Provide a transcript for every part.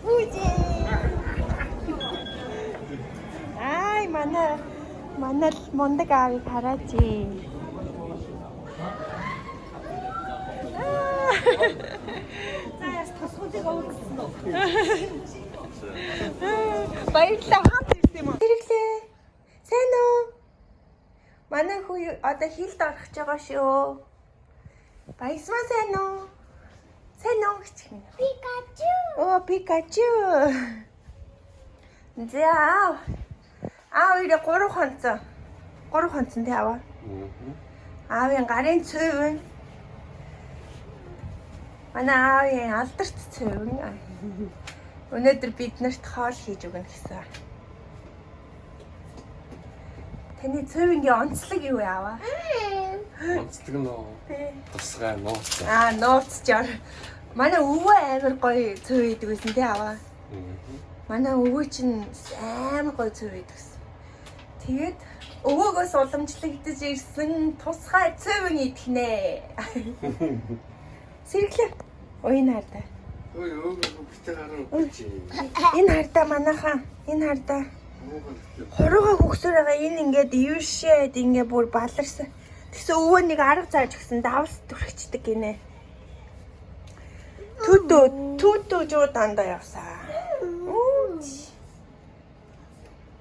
우지. 아이 만나 뭔데가 왜 가라지. 다 소지가 없어. баярлалаа хамт ирсэн юм уу? Хэрэглээ. Сайн уу? Манай хүү одоо хилд орох гэж байгаа шүү. Баясмаа сайн уу? Сайн уу гэж байна. Пикачу. Оо, Пикачу. За. Ирээ 3 хонцоо. 3 хонцон тий аваа. Аавын гарын цэвэн. Манай аавын алдарт цэвэн. Өнөөдөр бид нарт хоол хийж өгнө гэсэн. Таны цэвэнгийн онцлог юу яаваа? Онцлог нөө. Тусгай нууц. Нууцчаар. Манай өвөө амар гоё цэв идэг гэсэн тий аваа. Манай өвөө чинь амар гоё цэв идэгсэн. Тэгээд өвөөгөөс уламжлагдаж ирсэн тусгай цэвэн идэх нэ. Сэргэлээ. Уян хардаа. Ой битээ гараа өгч. Энэ хардаа манайхаа. Энэ хардаа. Хорогоо хөгсөрөөгөө энэ ингээд ившээд ингээ бүр баларсан. Тэгсэн өвөө нэг арга зааж өгсөн давс түрхчдэг гинэ. Түтөө жоо дандаа явсаа.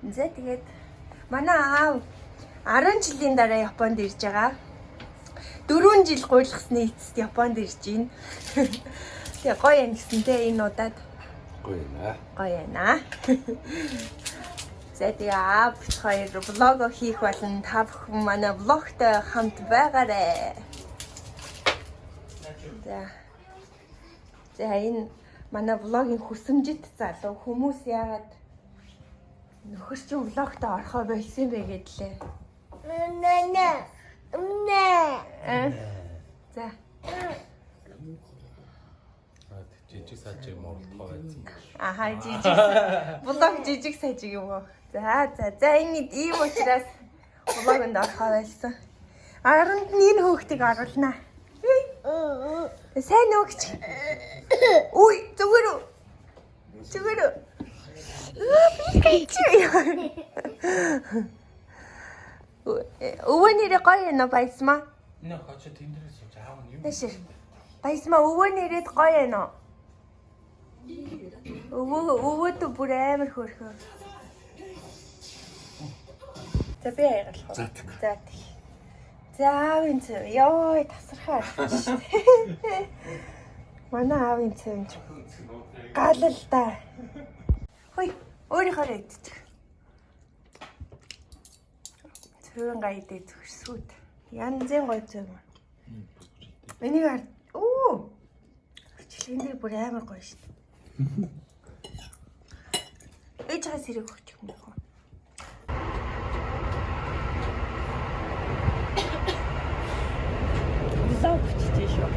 За тэгээд манай аав 10 жилийн дараа Японд ирж байгаа. 4 жил гуйлгасны эцэст Японд ирж байна. Тэгээ гоё юм гэсэнтэй энэ удаад. Гоё наа. Гоё наа. За тэгээ аав хоёр влог хийх болно. Та бүхэн манай влогтой хамт байгаарай. За энэ манай влогийн хүсэмжит залуу хүмүүс яагаад нөхөр чинь влогтой орохоо болсон бэ гэдлээ. За. Жижиг сажиг мордгоо байсан. Жижиг. Влог жижиг сажиг юм уу? За энэ ийм учраас влогонд орохоо байсан. Аранд энэ хөөхтийг оруулнаа. Сайн уу гэж. Үй, зүгээр үү? Зүгээр үү? Өвөө нэрээ гоё юм уу баясмаа? Энэ хочо тэндэрээс сууж аав нь юу? Тэшэр. Баясмаа өвөө нэрээд гоё юм уу? Өвөөд бүр амар хөөрхөө. За би яагаад. За тэг. За аавын цэв. Йоо тасархаа. Манай аавын цэв гал л да. Хөөе өөрийнхөө идчих. Цэвэн гайдээ зүгшсүүд. Янзын гоё цэв. Энийг хөрчлөгийн дээр бүр амар гоё шүү дээ. Ээжээс хэрэг өгч юм уу? Влог хийчихсэн шүү.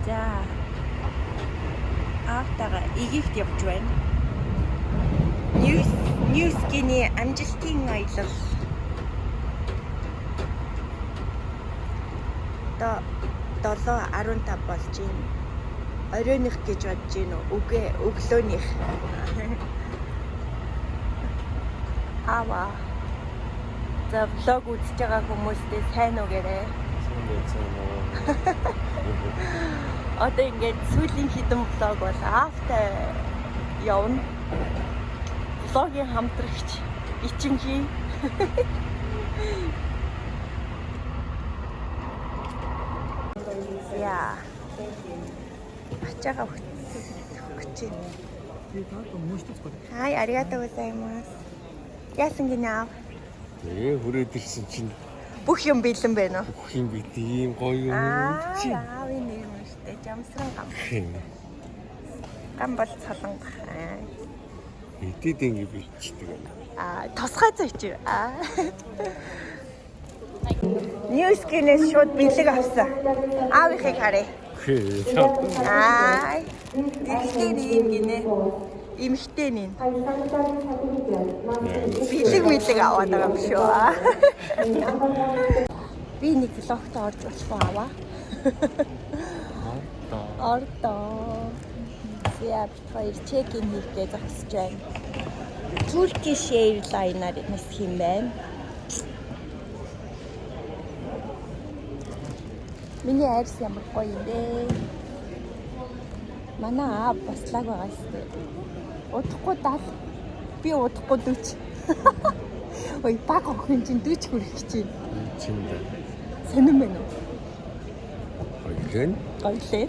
За. Автага Египт явж байна. Ньюскиний амжилтын аялал. Одоо 7:15 болж байна. Оройных гэж бодож байна уу? Үгүй өглөөнийх. За влог үзэж байгаа хүмүүстээ сайн уу гэрээ. Одоо ингээд сүүлийн хідэн влог бол аавтай явна. Влогийн хамтрагч ичимхий. Яа. Ачаага өгч байна. Хай, аригаато гозаймас. Яасан гинэ? Хүрээд ирсэн чинь бүх юм бэлэн байна уу? бүх юм бид ийм гоё юм чи. Аавын нэр мөртэй жамсран гам. Гам бол цолонго. Эдэд ингэ бичдэг юм. Тусгай зооч. Ньюскинээс шууд бэлэг авсан. Аавынхыг харъя. Дэлхийд ийм гинэ. Имхтэй нин. Бэлэг аваад байгаа юм шүү. Би нэг влогт орж болохгүй аваа. Ордоо. За бид хоёр чекин хийх гэж зогсож байна. Turkish Airlines-аар нисэх юм байна. Миний айрс ямар гоё юм бэ? Манай аав бослааг байгаа шүү дээ. Удахгүй 70. Би удахгүй 40. Ой, баг охин чинь 40 хүрэх гэж байна. Чинь дээ. Сонирм байна уу? Ойлэн. Ойлээ.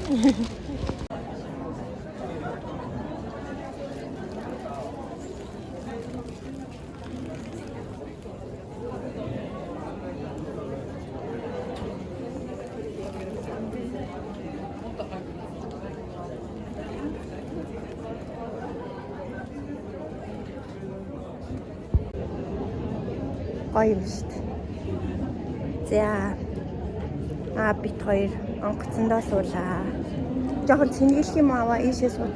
Гоё юм шүү дээ. За бид хоёр онгоцондоо суулаа. Жохон цэнгэлх юм аваа ийшээ суу.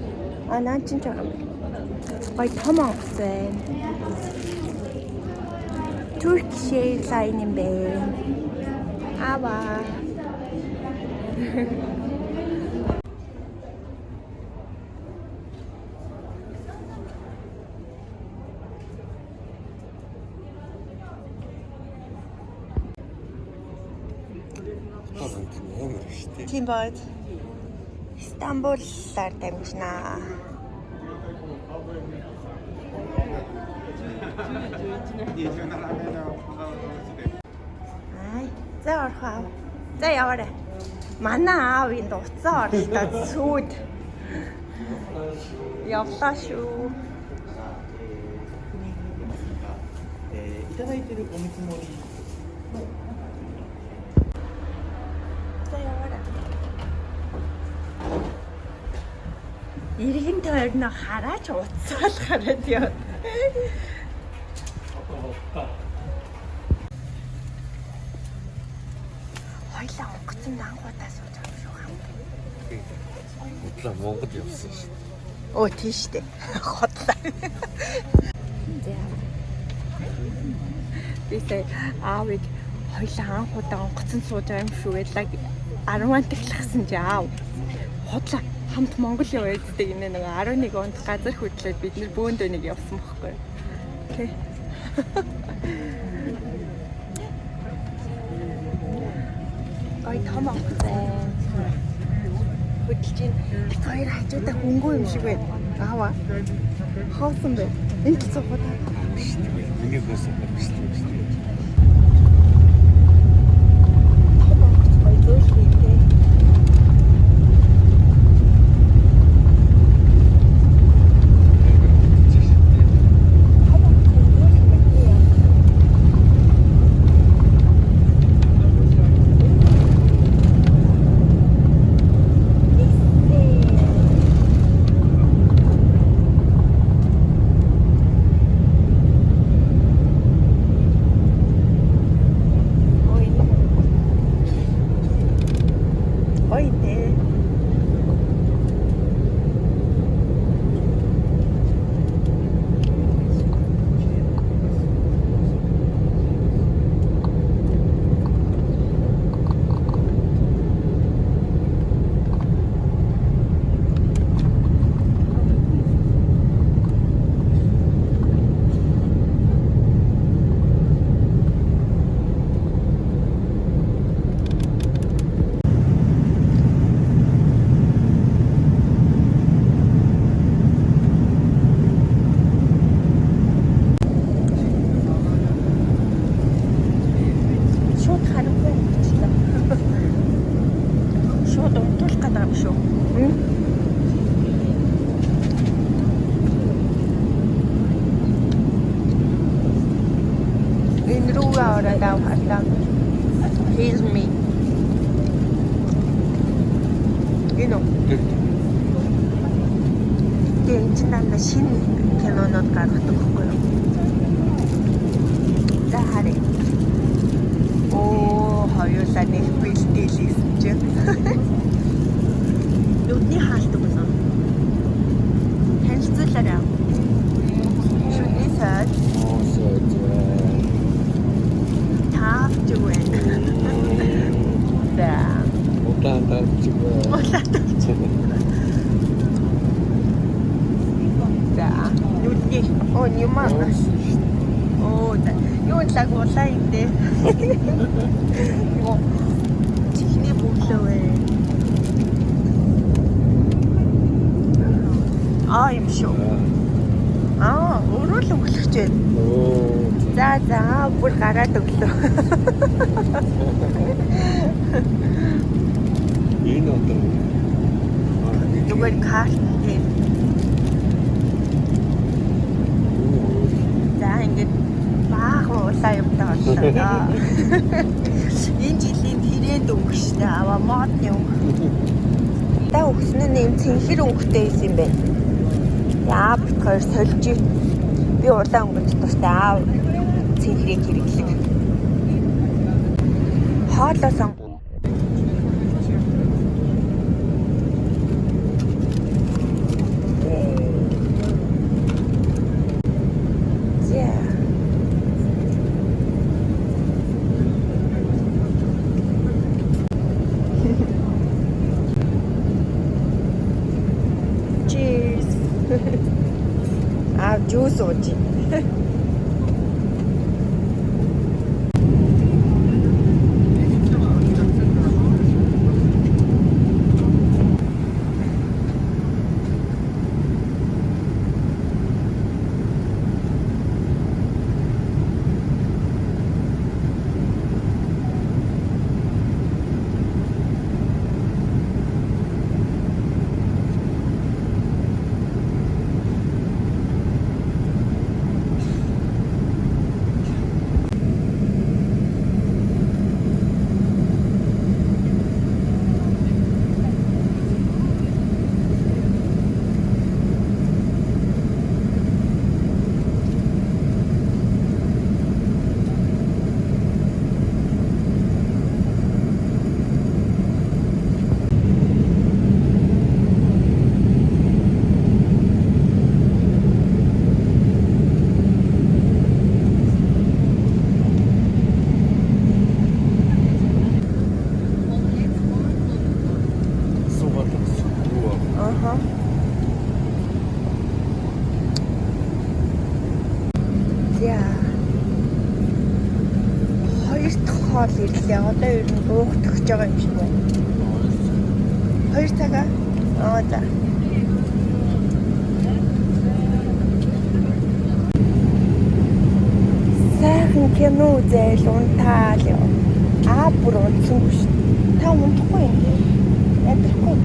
Наа чинь жоохон гоё том онгоц байна. Turkish Airlines юм байна. Аваа. Тийм бод. Стамбулаар дамжнаа. За орхоо. За яваарай. Манай аав энд уцаа орлоо сүйд. Явлаа шүү. いただいているお見積もり За яваарай. Иргэн тойрноо хараач уцаал хараад яа. Хойлоо онгоцон ангуудаа сууж байгаа шүү хамгийн. Удлаа Монгол явсан шүү. Оо тийш дээ. Хотлаа. Бисээ аавыг хойлоо анхудаа онгоцон сууж байгаа юм шүү гэлээ 10-аад таглахсан чи аав. Хотлаа хамт Монгол яваа гэдэг инээ нэг 11 онд газар хөдлөөд бид нэр бөөндөө нэг явсан байхгүй. Окей. Ой том онгоц байна. Хөдөлж ин бид хоёр хажуудаа хөнгөө юм шиг байна. Аава. Хоосон бай. Энд л цохоо. Миний хөөс авчихсан шүү дээ. Ahora daw hata. Here's me. You know. Энд чинь дандаа шинэ кинонод гаргадаг байхгүй юу? За харъя. Оо, хоёулаа нэг бэлтээлсэн чинь. Нүдний хаалт өгнө. Танилцуулаарай. Шүдний сайд. Оо сайд. Taafjuwen. Да. Улаан тавчиг. Улаан тавчиг. Окей. Оо, Ньюман. Оо, юу лагуулаа юм дээ. Оо. Чихний бүглөө вэ. Юм шүү. Өөрөө л өглөж байна. За, бүр гараад өглөө. Энэ одоо Зүгээр карт тийм. За, ингээд баахан улаан юмтай боллоо. Энэ жилийн тэрэнд өнгөштэй аваа модны өнгө. Та өгснөө нэм цэнхэр өнгөтэй байсан юм байна. Яа битгаар сольж би улаан өнгөнд тустай аав цэнхрийг хэрэглэг. Хоолоо сонгоо. Juice ууж. Хоол ирлээ. Одоо ер нь уух төгсөж байгаа юм шиг байна. 2 цагаа. За. Сайхан кино үзэл унтаал ёо. Бүр унтсангүй шүү. Та унтахгүй юм. Ядрахгүй.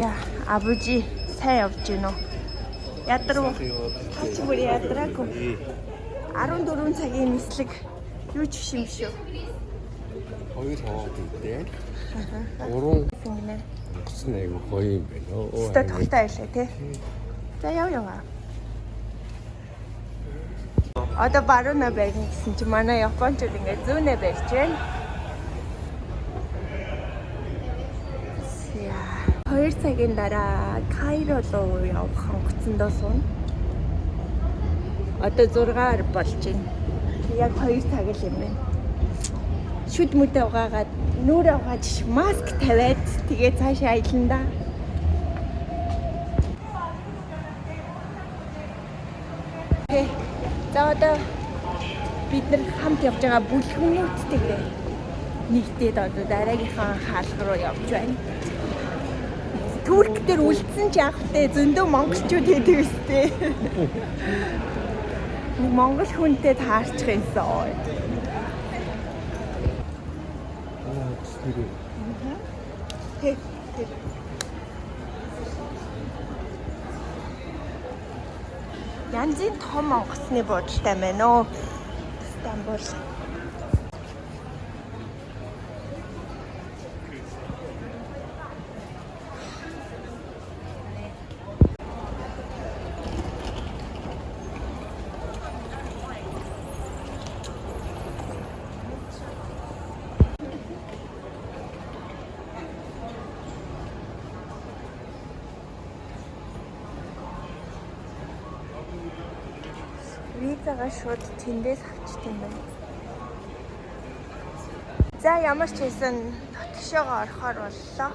Яа, 아버지 сайн явж гин үү? Ядруу. Чи бүр ядраагүй. 14 цагийн нислэг юу ч биш юм шүү. 거의 정확한데. 오롱 Ингэнэ. 무슨 애고 거의 매너. Өстө тухтай байлаа тий. За яв. Одоо баруунаа байна гэсэн чи манай японочууд ингээд зүүнээ барьж байна. Яа. 2 цагийн дараа Кайро руу явах онгоцондоо сууна. Одоо 6-аар болж байна. Яг 2 цаг л юм байна. Шүд мүдэ угаагаад нүрээ угааж маск тавиад тэгээ цаашаа аялна да. За одоо бид нар хамт явж байгаа бүлгүүнүүдтэйгээ нэгдээд одоо дараагийнхаа хаалга руу явж байна. Турк дээр үлдсэн ч яахтай зөндөө монголчууд хэдэг өстэй. Монгол хүнтэй таарчих юмсан. Янзын том онгоцны бодолтой байна оо. Стамбул. Визагаа шууд тэндээс авчт юм байна. За ямар ч байсан дотгошоогоо орохоор боллоо.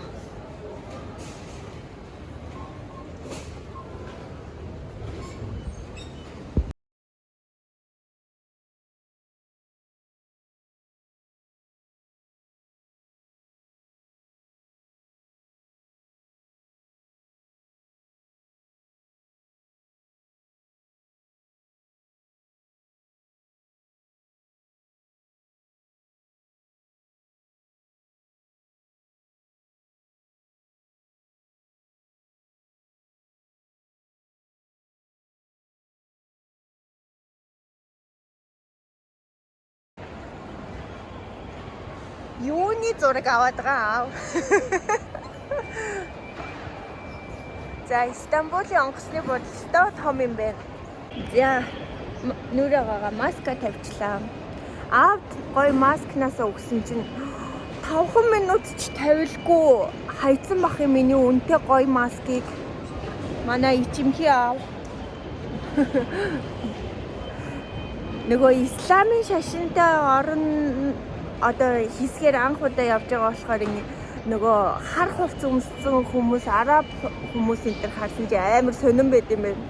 Юуны зураг аваад байгаа. За Стамбулын онгоцны бодолтой том юм байна. За нүрээгаа маска тавьчлаа. Аавд гоё маскнаас өгсөн чинь 5 минут ч тавилгүй хайцсан бах юм миний үнэтэй гоё маскыг манай ичимхий аав. Нөгөө исламын шашинтай орон одоо хийсгээр анх удаа явж байгаа болохоор нөгөө хар хувц өмссөн хүмүүс, араб хүмүүс энэ төр харсан чи амар сонирн байд юм байна.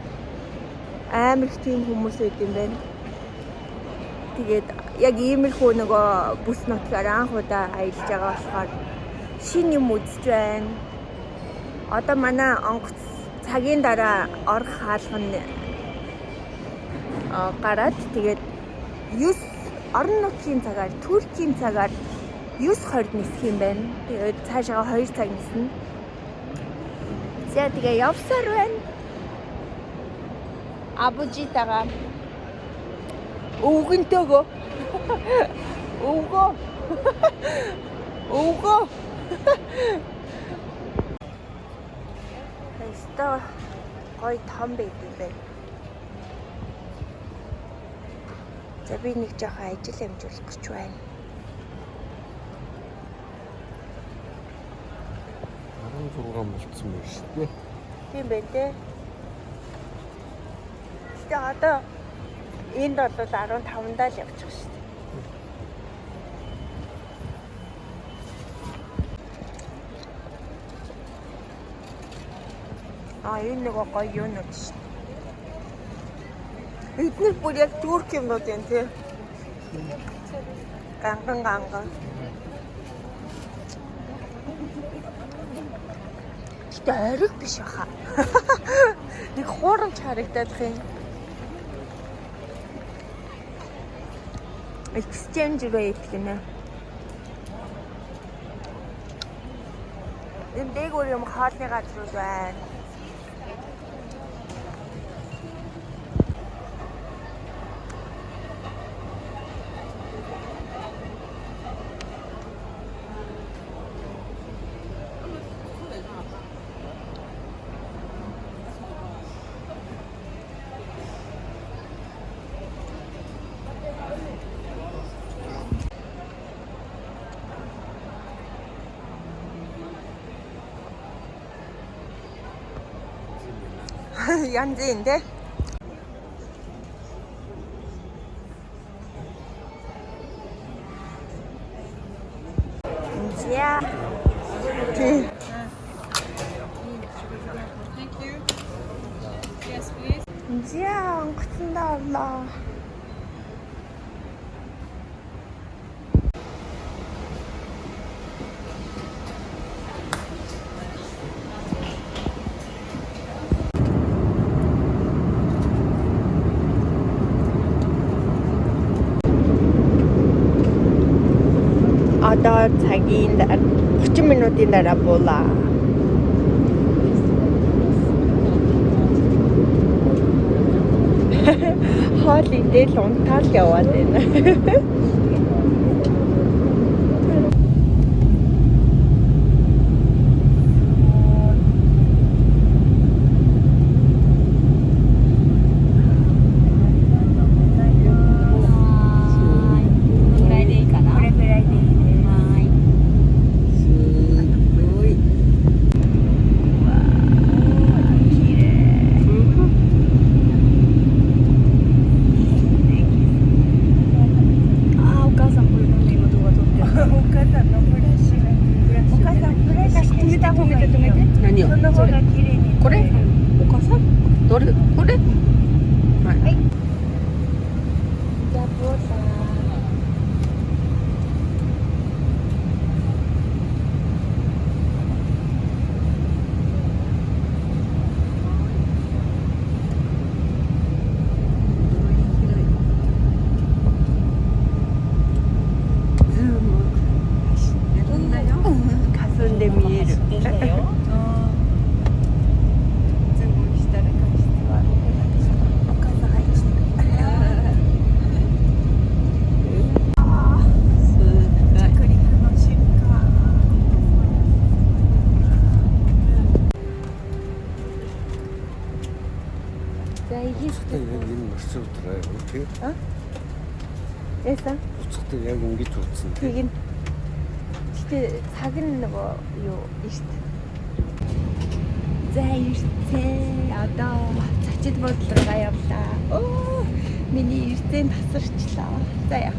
Амар их тийм хүмүүс байд юм байна. Тэгээд яг иймэрхүү нөгөө бүс нутгаар анх удаа аялж байгаа болохоор шин юм үзэж байна. Одоо манай онгоц цагийн дараа орох хаалга нь гараад тэгээд 9 орон нутгийн цагаар, Туркийн цагаар 9:20 нисэх юм байна. Тэгээд цаашаа 2 цаг ниснэ. За тэгээ явсаар байна. Абужитагаа өвгөнтэйгөө өвгөө Хэвээ гой том байд юм байна. За би нэг жоохон ажил амжуулах гэж байна. 16 болцсон байх шүү дээ. Тийм байх дээ. Гэтэ одоо энд бол 15-даа л явчих шүү дээ. Энэ нэг гоё юунууд шүү. Эдгээр бүр яг турк юмнууд юм тий. Ганган. Гэтэ ориг биш баха. Нэг хуурамч харагдаад юм. Exchange rate гэнэ. Энэ дээгүүр юм хоолны газрууд байна. 얀지인데? 은지야. 은지야, 안 커진다, 엄마. Одоо цагийн 30 минутын дараа буулаа. Хоол идэл унтаал яваад байна. 아니요. 그래? 못 갔어? 노래 그래? 가수인데 미에를. За ихийн Тэг яг энэ маршрут руу тийм. яасан? Буцахдаг яг ингэж утсан тийм. Тэг ин. Гэтэ цаг нь нөгөө юу ийшт. За ирсэн. Одоо цачид бодлогоо явлаа. Оо, миний ирсэн тасарчлаа. За яа.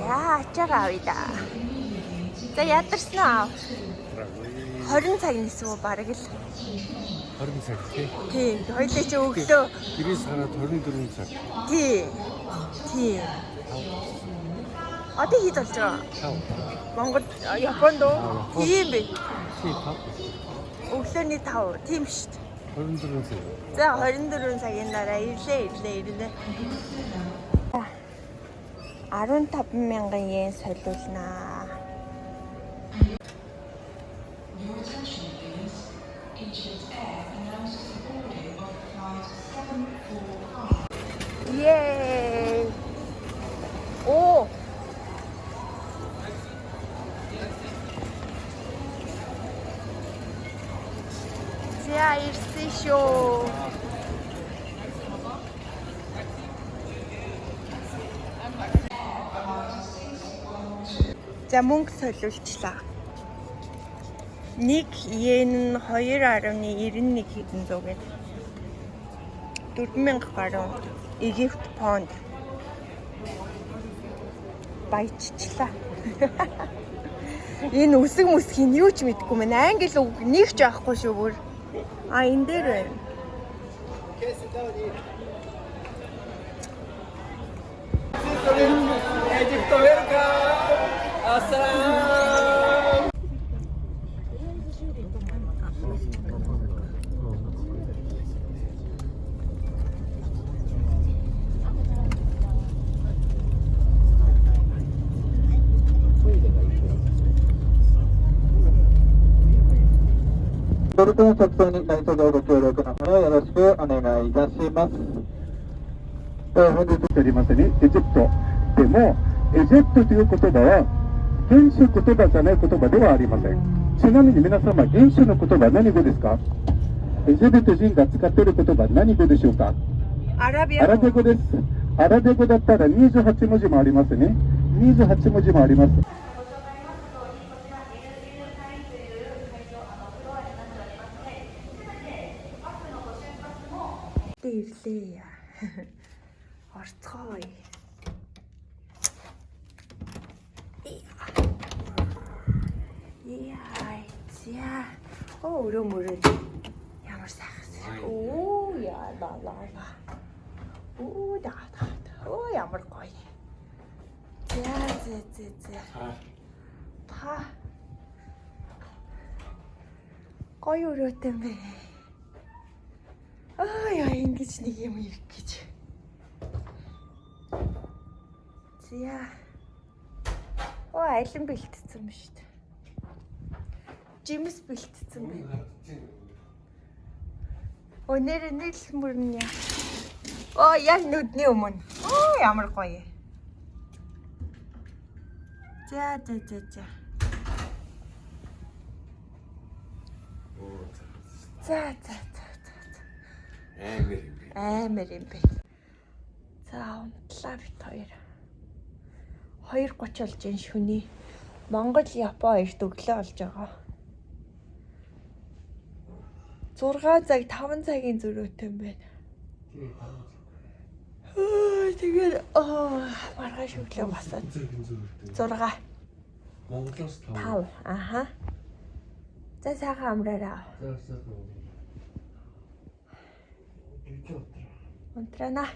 Яа, ачаараа авъя да. За ядарсан аа. 20 цаг нисв үү бараг л. 20 цаг тийм. Тийм, хоёулаа чи өглөө. Гэрээс хараад 24 цаг. Тийм. Тийм. Одоо хэд болж байгаа? 5. Монгол, Японд уу? Японд. Тийм бэ. Тийм 5. Өглөөний 5. Тийм шүү дээ. 24 цаг. За 24 цагийн дараа ирлээ. 15,000 йен солиулнаа. Yay! О! За ирсэн шүү. За мөнгө солиулчлаа. 1 йен 2.91 хэдэн зуун гээд 4,000 гаруй Египт понд баяжчлаа. Энэ үсэг мүсгийн юу ч мэдэхгүй мэн. Англи үг нэг ч авахгүй шүү бүр. Энэ дээр байна. ベルトの着用に何卒ご協力のほどよろしくお願いいたします。本日ありますね、エジプト。でも、エジプトという言葉は、原種言葉じゃない言葉ではありません。ちなみに皆様、原種の言葉何語ですか？エジプト人が使っている言葉何語でしょうか？アラビアラア語。ビア語です。アラビア語だったら28文字もありますね。28文字もあります。Ирлээ. Орцгой. Яа. За. Өрөө мөрөө. Ямар сайхан. Оо яа лаа. Оо даа. Оо ямар гоё. За. Та. Гоё өрөөтэй юм бэ. Яа ингэж нэг юм ирэх гэж. Зя. Айлан бэлтцсэн юм шүү дээ. Жимс бэлтцсэн байна. Нэр нийлх мөрнө. Яг нүдний өмнө. Ямар гоё. За. За. Амар юм бэ. За унтлаа бит хоёр. 2:30 болж энэ шөнийн Монгол Япон хоёрт өглөө болж байгаа. 6 цаг 5 цагийн зөрүүтэй юм байна. Тэгээд маргааш өглөө басаад 6. Монголоос 5. Аха. За сайхан амраарай. За. Унтрана.